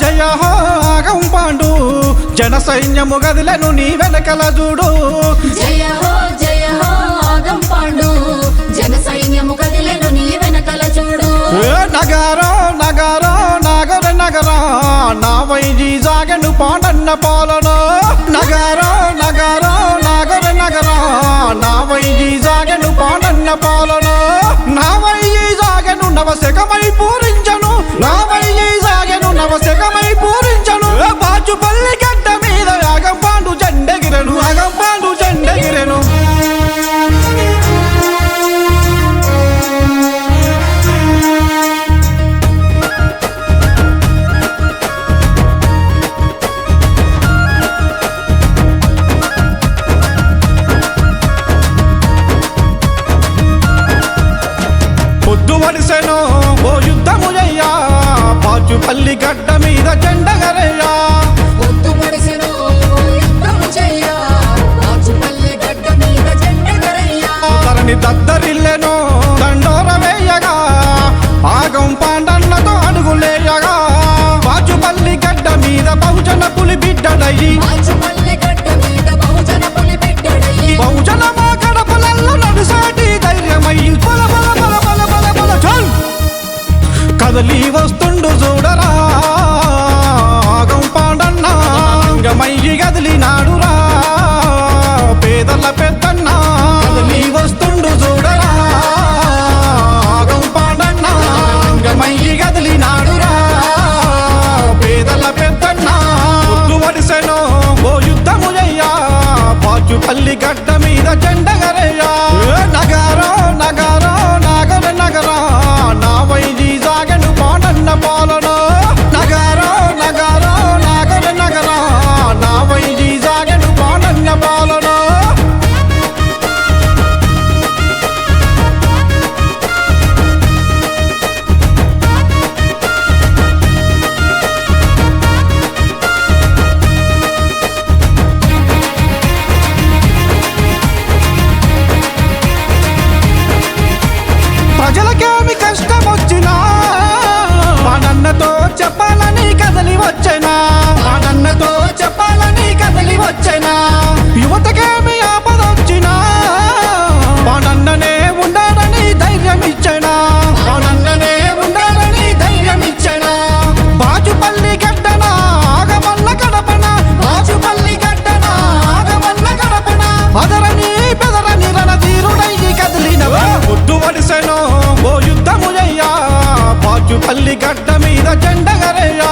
జయ హో ఆగం పాండు జన సైన్యము గదిలను నీ వెనకల చూడు జయ హో ఆగం పాండు జన సైన్యము గదిలను నీ వెనకల చూడు నగారో నగారో నాగర నగరా నా వైజీ జాగను పాండన్న పాలన నగారో నగారో నాగర నగరా నా వైజీ జాగను పాండన్న పాలన నా వైజీ జాగను నవశకమై పూరించను నా వైజీ జాగను నవశకమై పూరించను బాచుపల్లి గడ్డ మీద ఆగం పాండు జెండెగిరెను ఆగం పాండు జెండెగిరెను వడిసెను ఓ యుద్ధము జయ్యా బాచుపల్లి గడ్డ మీద జెండగరయ్యా పొద్దు పడిసెను యుద్ధము జయ్యా బాచుపల్లి గడ్డ మీద జెండగరయ్యా తరణి దద్దరిల్లెను దండోర వేయగా ఆగం పాండన్నతో అడుగులేయగా బాచుపల్లి గడ్డ మీద బహుజన పులి బిడ్డడయ్యి బాచుపల్లి గడ్డ మీద బహుజన పులి బిడ్డడయ్యి బహుజన మా గడపలల్లో నడుసాటి ధైర్యమై బల బల బల బల బల బల చల్ కదలి వస్తుండు చూడరా ఆగం పాండన్న అంగమయ్యి గదిలినాడురా పేదల పెద్దన్న కదలి వస్తుండు చూడరా ఆగం పాండన్న అంగమయ్యి గదిలినాడురా పేదల పెద్దన్న పొద్దు వడిసెను ఓ యుద్ధము జయ్యా బాచుపల్లి గడ్డ మీద జెండగరయ్యా నగారో నగారో నాగర నగరా నా వైజీ జాగను పాండన్న పాలన నగారో నగారో నాగర నగరా నా వైజీ జాగను పాండన్న పాలన ప్రజలకేమి కష్టం వచ్చినా పాండన్నతో చెప్పాలని కదలి వచ్చేనా పాండన్నతో చెప్పాలని కదలి వచ్చేనా యువతకేమి ఆపదొచ్చినా పాండన్ననే ఉండాలని ధైర్యం ఇచ్చేనా పాండన్ననే ఉండాలని ధైర్యం ఇచ్చేనా బాచుపల్లి గడ్డన ఆగమల్ల గడపన బాచుపల్లి గడ్డన ఆగమల్ల గడపన అదరని బెదరని రణధీరుడయ్యి కదిలినవా పొద్దు వడిసెను ఓ యుద్ధము జయ్యా బాచుపల్లి గడ్డ మీద జెండగరయ్యా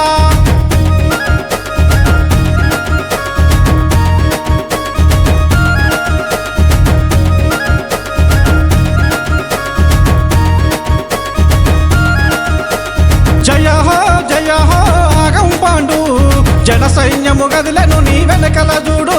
జయ హో ఆగం పాండు జన సైన్యము గదిలను నీ వెనకల చూడు